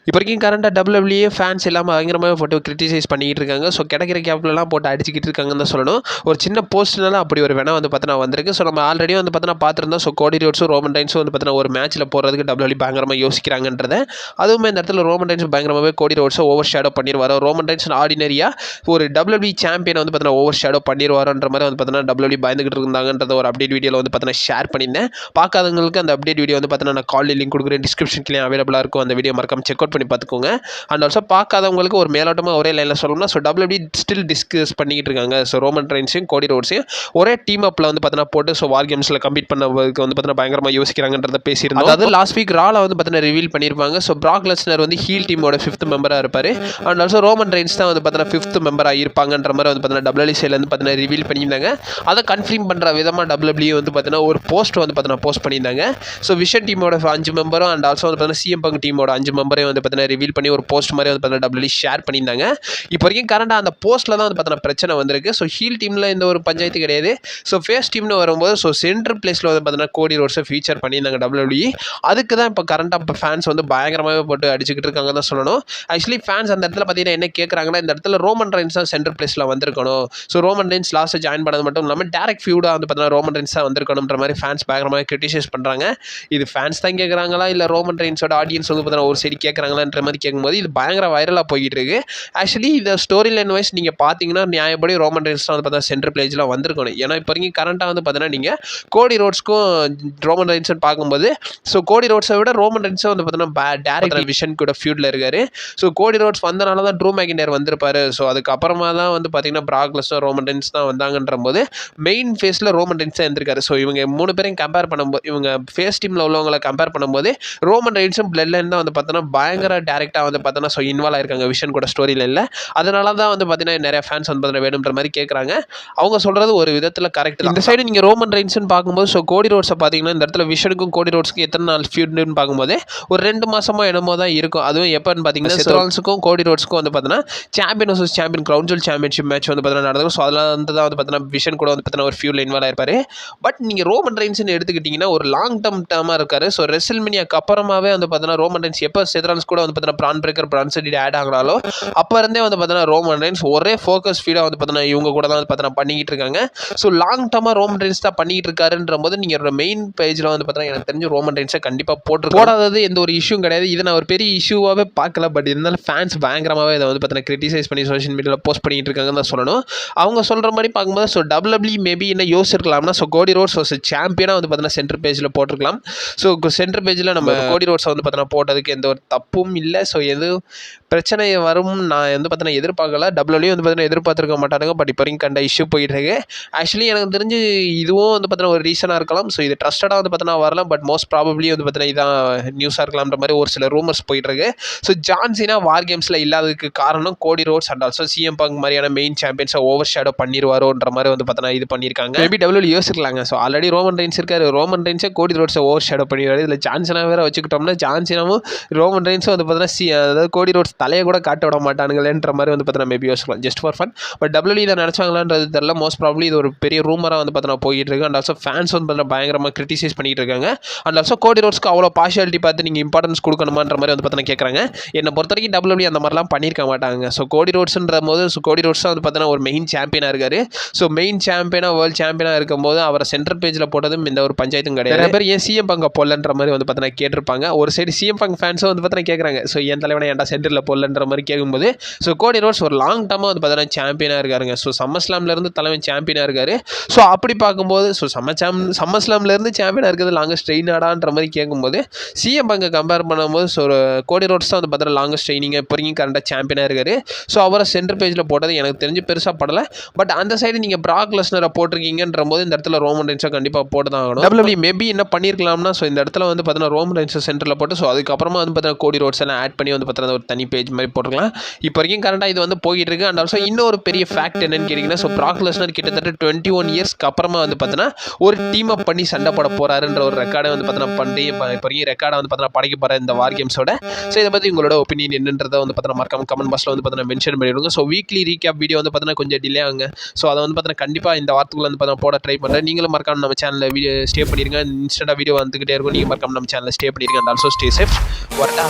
இப்போ வரைக்கும் கரண்டாக WWE fans இல்லாமல் பயங்கரமாக போட்டு கிரிட்டிசைஸ் பண்ணிக்கிட்டு இருக்காங்க. ஸோ கிடைக்கிற கேப்லலாம் போட்டு அடிச்சுக்கிட்டு இருக்காங்கன்னு தான் சொல்லணும். ஒரு சின்ன போஸ்ட்னால அப்படி ஒரு வேணா வந்து பார்த்தீங்கன்னா வந்திருக்கு. ஸோ நம்ம ஆல்ரெடி வந்து பார்த்தீங்கன்னா பார்த்துருந்தோம். ஸோ கோடி ரோட்ஸும் ரோமன் ரைன்ஸும் வந்து பார்த்தீங்கன்னா ஒரு மேட்ச்சில் போகிறதுக்கு WWE பயங்கரமாக யோசிக்கிறாங்கன்றத. அதுவுமே இந்த இடத்துல ரோமன் ரைன்ஸ் பயங்கரமாகவே கோடி ரோட்ஸை ஓவர் ஷேடோ பண்ணிடுவார். ரோமன் ரைன்ஸ் ஆர்டினரியாக ஒரு WWE சாம்பியனை வந்து பார்த்தீங்கன்னா ஓவர் ஷேடோ பண்ணிடுவாருன்ற மாதிரி வந்து பார்த்தீங்கன்னா WWE பயந்துகிட்டு இருந்தாங்கன்றத ஒரு அப்டேட் வீடியோவில் வந்து பார்த்தீங்கன்னா ஷேர் பண்ணியிருந்தேன். பார்க்காதவங்களுக்கு அந்த அப்டேட் வீடியோ வந்து பார்த்தீங்கன்னா நான் கால் லிங்க் கொடுக்குறேன், டிஸ்கிரிப்ஷன்லேயும் அவைலபிளாக இருக்கும். அந்த வீடியோ மறக்காம செக் அவுட் பண்ணி பார்த்துக்கோங்க. அண்ட் ஆல்சோ பார்க்காதவங்களுக்கு ஒரு மேலோட்டமாக ஒரே லைனில் சொல்லணும்னா ஸோ WWE ஸ்டில் டிஸ்கஸ் பண்ணிக்கிட்டு இருக்காங்க. ஸோ ரோமன் ரைன்ஸையும் கோடி ரோட்ஸையும் ஒரே டீம் அப்பில் வந்து பார்த்தீங்கன்னா போட்டு ஸோ வார் கேம்ஸில் கம்ப்ளீட் பண்ணதுக்கு வந்து பார்த்தீங்கன்னா பயங்கரமாக யோசிக்கிறாங்கன்றத பேசியிருந்தோம். அதாவது லாஸ்ட் வீக் ரால வந்து பார்த்தீங்கன்னா ரிவீல் பண்ணியிருப்பாங்க. ஸோ பிராக் லெஸ்னர் வந்து ஹீல் டீமோட 5th மெம்பராக இருப்பார். அண்ட் ஆல்சோ ரோமன் ரைன்ஸ் தான் வந்து பார்த்தீங்கன்னா 5th மெம்பராக இருப்பாங்கன்ற மாதிரி வந்து பார்த்தீங்கன்னா WWE சைடில் வந்து பார்த்தீங்கன்னா ரிவீல் பண்ணியிருந்தாங்க. அதை கன்ஃபார்ம் பண்ணுற விதமாக WWE வந்து பார்த்தீங்கன்னா ஒரு போஸ்ட் வந்து பார்த்தீங்கன்னா போஸ்ட் பண்ணியிருந்தாங்க. ஸோ விஷன் டீமோட 5 மெம்பரும் அண்ட் ஆல்சோ வந்து பார்த்தீங்கன்னா CM Punk டீமோட 5 மெம்பரையும் வந்து பார்த்தீங்கன்னா ரிவீல் பண்ணி ஒரு போஸ்ட் மாதிரி வந்து பார்த்தீங்கன்னா WWE ஷேர் பண்ணியிருந்தாங்க. இப்போ வரைக்கும் கரண்டாக அந்த போஸ்ட்டில் தான் வந்து பார்த்தீங்கன்னா பிரச்சனை வந்திருக்கு. ஸோ ஹீல் டீமில் எந்த ஒரு பஞ்சாயத்து கிடையாது. ஸோ ஃபேஸ் டீம்னு வரும்போது ஸோ சென்ட்ரல் பிளேஸில் வந்து பார்த்தீங்கன்னா கோடி ரோட்ஸை ஃபீச்சர் பண்ணியிருந்தாங்க WWE. அதுக்கு தான் இப்போ கரண்டாக இப்போ ஃபேன்ஸ் வந்து பயங்கரமாகவே போட்டு அடிச்சுக்கிட்டு இருக்காங்க தான் சொல்லணும். ஆக்சுவலி ஃபேன்ஸ் அந்த இடத்துல பார்த்தீங்கன்னா என்ன கேட்குறாங்கன்னா, இந்த இடத்துல ரோமன் ரைன்ஸ் தான் சென்ட்ரல் பிளேஸில் வந்திருக்கணும். So Roman rhymes last join பண்ணது மட்டும் இல்லாமல் டேரக்ட் ஃபியூடாக வந்து பார்த்தீங்கன்னா ரோமன் ரைன்ஸ் தான் வந்திருக்கணுன்ற மாதிரி ஃபேன்ஸ் பயங்கரமாக கிரிட்டிசைஸ் பண்ணுறாங்க. இது ஃபேன்ஸ் தான் கேட்குறாங்களா இல்லை ரோமன் ரைன்ஸோட ஆடியன்ஸ் வந்து பார்த்தீங்கன்னா ஒரு சைடு கேட்குறாங்களான்ற மாதிரி கேட்கும்போது இது பயங்கர வைரலாக போய்கிட்டு இருக்கு. ஆக்சுவலி இந்த ஸ்டோரி லைன் வைஸ் நீங்கள் பார்த்தீங்கன்னா நியாயப்படி ரோமன் ரைன்ஸ் தான் வந்து பார்த்தா சென்ட்ரல் பிளேஜில் வந்திருக்கணும். ஏன்னா இப்போ வரைக்கும் கரண்டாக வந்து பார்த்தீங்கன்னா நீங்கள் கோடி ரோட்ஸ்க்கும் ரோமன் ரைன்ஸ்னு பார்க்கும்போது ஸோ கோடி ரோட்ஸை விட ரோமன் ரைன்ஸை வந்து பார்த்தீங்கன்னா டேரக்ட் விஷன் கூட ஃபியூடில் இருக்காரு. ஸோ கோடி ரோட்ஸ் வந்தனால தான் ட்ரூ மேக்கின்டர் வந்திருப்பாரு. ஸோ அதுக்கப்புறமா தான் வந்து பார்த்தீங்கன்னா பிராக் லெஸ்னர் ரோமன் ரைன்ஸ் தான் வந்தாங்கன்ற போது மெயின் ஃபேஸில் ரோமன் ரைன்ஸ் தான் இருந்திருக்காரு. ஸோ இவங்க 3 பேரையும் கம்பேர் பண்ணும்போது இவங்க ஃபேஸ் டீமில் உள்ளவங்களை கம்பேர் பண்ணும்போது ரோமன் ரைன்ஸும் பிளட் லைன் தான் வந்து பார்த்தோன்னா பயங்கர டேரெக்டாக வந்து பார்த்தோன்னா ஸோ இன்வால்வ் ஆயிருக்காங்க விஷன் கூட ஸ்டோரியில் இல்லை. அதனால தான் வந்து பார்த்தீங்கன்னா நிறைய ஃபேன்ஸ் வந்து பார்த்தீங்கன்னா வேணுன்ற மாதிரி கேட்குறாங்க. அவங்க சொல்கிறது ஒரு விதத்தில் கரெக்ட். இந்த சைடு நீங்கள் ரோமன் ரைன்ஸ்னு பார்க்கும்போது ஸோ கோடி ரோட்ஸை பார்த்தீங்கன்னா இந்த இடத்துல விஷனுக்கும் கோடி ரோட்ஸ்க்கும் எத்தனை நாள் ஃபியூட்னு பார்க்கும்போது ஒரு 2 மாதமோ என்னமோ தான் இருக்கும். அதுவும் எப்போன்னு பார்த்தீங்கன்னா செத்ரான்ஸுக்கும் கோடி ரோட்ஸ்க்கும் வந்து பார்த்தீங்கன்னா champion versus champion ground jewel championship match வந்து பார்த்தீங்கன்னா நடக்கும். ஸோ அதில் வந்து தான் வந்து பார்த்தீங்கன்னா விஷன் கூட வந்து பார்த்தீங்கன்னா ஒரு ஃபியூல் இன்வால்வ் ஆயிருப்பாரு. பட் நீங்கள் ரோமன் ரைன்ஸ்னு எடுத்துக்கிட்டிங்கன்னா ஒரு லாங் டேர்மாக இருக்காரு. ஸோ ரெசில்மேனியாக்கு அப்புறமாவே வந்து பார்த்தீங்கன்னா ரோமன் ரைன்ஸ் எப்போ செத்ரான்ஸ் கூட வந்து பார்த்தீங்கன்னா பிரான் பிரேக்கர் பிரான் செட்டி ஆட் ஆகினாலோ அப்போ இருந்தே வந்து பார்த்தீங்கன்னா ரோமன் ரைன்ஸ் ஒரே ஃபோக்கஸ் ஃபீடாக வந்து பார்த்தீங்கன்னா இவங்க கூட தான் வந்து பார்த்தீங்கன்னா பண்ணிக்கிட்டு இருக்காங்க. ஸோ லாங் டேர்மாக ரோமன் ரைன்ஸ் தான் பண்ணிக்கிட்டு இருக்காருன்ற போது நீங்கள் மெயின் பேஜில் வந்து பார்த்தீங்கன்னா எனக்கு தெரிஞ்சு ரோமன் ரைன்ஸை கண்டிப்பாக போடாதது எந்த ஒரு இஷ்யூவும் கிடையாது. இதை நான் ஒரு பெரிய இஷ்யூவாகவே பார்க்கல. பட் இருந்தாலும் ஃபேன்ஸ் பயங்கரமாகவே இதை வந்து பார்த்தீங்கன்னா கிரிட்டிசைஸ் பண்ணி சோஷியல் மீடியாவில் போஸ்ட் பண்ணிட்டு இருக்காங்கன்னு தான் சொல்லணும். அவங்க சொல்கிற மாதிரி பார்க்கும்போது ஸோ WWE மேபி என்ன யோசிச்சிருக்கலாம்னா ஸோ கோடி ரோட்ஸ் சாம்பியனாக வந்து பார்த்தீங்கன்னா சென்டர் பேஜில் போட்டிருக்கலாம். ஸோ சென்டர் பேஜில் நம்ம கோடி ரோட்ஸை வந்து பார்த்தீங்கன்னா போட்டதுக்கு எந்த ஒரு தப்பும் இல்லை. ஸோ எதுவும் பிரச்சனை வரும் நான் வந்து பார்த்தீங்கன்னா எதிர்பார்க்கல. WWE வந்து பார்த்தீங்கன்னா எதிர்பார்த்துருக்க மாட்டாங்க. பட் இப்போ வரைக்கும் கண்ட இஷ்யூ போயிட்டு இருக்கு. ஆக்சுவலி எனக்கு தெரிஞ்சு இதுவும் வந்து பார்த்தீங்கன்னா ஒரு ரீசனாக இருக்கலாம். ஸோ இது ட்ரஸ்டடாக வந்து பார்த்தீங்கன்னா வரலாம். பட் மோஸ்ட் ப்ராபப்ளி வந்து பார்த்தீங்கன்னா இதான் நியூஸாக இருக்கலாம்ன்ற மாதிரி ஒரு சில ரூமர்ஸ் போயிட்டு இருக்கு. ஸோ ஜான் சீனா வார் கேம்ஸில் இல்லாததுக்கு காரணம் Cody Rhodes and also CM Punk மாதிரியான மெயின் சாம்பியன்ஸை ஓவர் ஷேடோ பண்ணிடுவாரோன்ற மாதிரி வந்து பார்த்தீங்கன்னா இது பண்ணியிருக்காங்க. மேபி WWE யோசிக்கலாங்க. ஸோ ஆல்ரெடி ரோமன் ரைன்ஸ் இருக்காரு. ரோமன் ரைன்ஸே கோடி ரோட்ஸை ஓவர் ஷேடோ பண்ணிடுவார். இதில் ஜான் சீனா வேறு வச்சுக்கிட்டோம்னா ஜான் சீனாவும் ரோமன் ரைன்ஸும் வந்து பார்த்தீங்கன்னா அதாவது கோடி ரோட்ஸ் தலையை கூட காட்ட விட மாட்டானுங்களேன்ற மாதிரி வந்து பார்த்தீங்கன்னா மேபி யோசிக்கலாம். Just for fun. But WWE இதை நினச்சாங்களான்றது தெரியல. மோஸ்ட் ப்ராபப்ளி இது ஒரு பெரிய ரூமராக வந்து பார்த்தீங்கன்னா போயிட்டு இருக்கு. அண்ட் ஆல்சோ ஃபேன்ஸ் வந்து பார்த்தீங்கன்னா பயங்கரமாக கிரிட்டிசைஸ் பண்ணிட்டு இருக்காங்க. அண்ட் ஆல்சோ கோடி ரோட்ஸ்க்கு அவ்வளோ பார்ஷியாலிட்டி பார்த்து நீங்கள் இம்பார்ட்டன்ஸ் கொடுக்கணுமான்ற மாதிரி வந்து பார்த்தீங்கன்னா கேட்குறாங்க. என்னை பொறுத்த வரைக்கும் WWE அந்த மாதிரிலாம் பண்ணியிருக்க மாட்டாங்க. ஸோ கோடி ரோட்ஸ்ன்ற போது ஸோ கோடி ரோட்ஸ் வந்து பார்த்தீங்கன்னா ஒரு மெயின் சாம்பியனாக இருக்காரு. ஸோ மெயின் சாம்பியனாக வேர்ல்டு சாம்பியனாக இருக்கும்போது அவரை சென்டர் பேஜில் போட்டதும் இந்த ஒரு பஞ்சாயத்தும் கிடையாது. நிறைய பேர் ஏன் CM Punk போடலன்ற மாதிரி வந்து பார்த்தீங்கன்னா கேட்டிருப்பாங்க. ஒரு சைடு CM Punk ஃபேன்ஸும் வந்து பார்த்தீங்கன்னா கேட்குறாங்க. ஸோ என் தலைவனை ஏன்டா சென்டரில் போடலன்ற மாதிரி கேட்கும்போது ஸோ கோடி ரோட்ஸ் ஒரு லாங் டேர்மாக வந்து பார்த்தீங்கன்னா சாம்பியனாக இருக்காருங்க. ஸோ சம்மர்ஸ்லாம்லேருந்து தலைவன் சாம்பியனாக இருக்காரு. ஸோ அப்படி பார்க்கும்போது ஸோ சம்மர்ஸ்லாம்லேருந்து சாம்பியனாக இருக்கிறது லாங்கஸ்ட் ட்ரெயினாடான்ற மாதிரி கேட்கும்போது CM Punk கம்பேர் பண்ணும்போது ஸோ கோடி ரோட்ஸ் தான் வந்து பார்த்தீங்கன்னா லாங்கஸ்ட் ட்ரெயினிங்கை இப்போ வரைக்கும் கரெக்டாக சாம்பியனாக இருக்காரு. ஸோ அவரை சென்டர் பேஜில் போட்டது எனக்கு தெரிஞ்சு பெருசாக படலை. பட் அந்த சைடு நீங்கள் பிராக் லெஸ்னரை போட்டிருக்கீங்கன்ற போது இந்த இடத்துல ரோமன் ரைன்ஸை கண்டிப்பாக போட்டு தான் ஆகணும். WWE மேபி என்ன பண்ணியிருக்கலாம்னா ஸோ இந்த இடத்துல வந்து பார்த்தீங்கன்னா ரோமன் ரைன்ஸை சென்டரில் போட்டு ஸோ அதுக்கப்புறமா வந்து பார்த்தீங்கன்னா கோடி ரோட்ஸ் எல்லாம் ஆட் பண்ணி வந்து பார்த்தீங்கன்னா ஒரு தனி பேஜ் மாதிரி போட்டுருக்கலாம். இப்போ வரைக்கும் கரெக்டாக இது வந்து போயிட்டு இருக்கு. அண்ட் ஆல்சோ இன்னொரு பெரிய ஃபேக்ட் என்னன்னு கேட்டிங்கன்னா ஸோ பிராக் லெஸ்னர் கிட்டத்தட்ட 21 இயர்ஸ்க்கு அப்புறமா வந்து பார்த்தீங்கன்னா ஒரு டீம் அப் பண்ணி சண்டை போட போறாருன்ற ஒரு ரெக்கார்டை வந்து பார்த்தீங்கன்னா பண்ணி இப்போ வரைக்கும் ரெக்கார்டை வந்து பார்த்தீங்கன்னா படைக்க போகிற இந்த வார் கேம்ஸோட. ஸோ இதை பற்றி உங்களோட ஒப்பீனியன் என்னன்றதை வந்து பார்த்தீங்கன்னா மறக்காம கமெண்ட் பாக்ஸில் வந்து பார்த்தீங்கன்னா மென்ஷன் பண்ணிவிடுங்க. ஸோ வீக்லி ரீகேப் வீடியோ வந்து பார்த்தீங்கன்னா கொஞ்சம் டிலே ஆகுங்க. ஸோ அதை வந்து பார்த்தீங்கன்னா கண்டிப்பாக இந்த வாரத்துக்குள்ள வந்து பார்த்தீங்கன்னா போட ட்ரை பண்ணுறேன். நீங்களும் மறக்காம நம்ம சேனலில் வீடியோ ஸ்டே பண்ணிடுங்க. இன்ஸ்டன்ட்டாக வீடியோ வந்துகிட்டே இருக்கும். நீங்கள் மறக்காம நம்ம சேனலில் ஸ்டே பண்ணிடுங்க. And also stay safe. வரட்டா.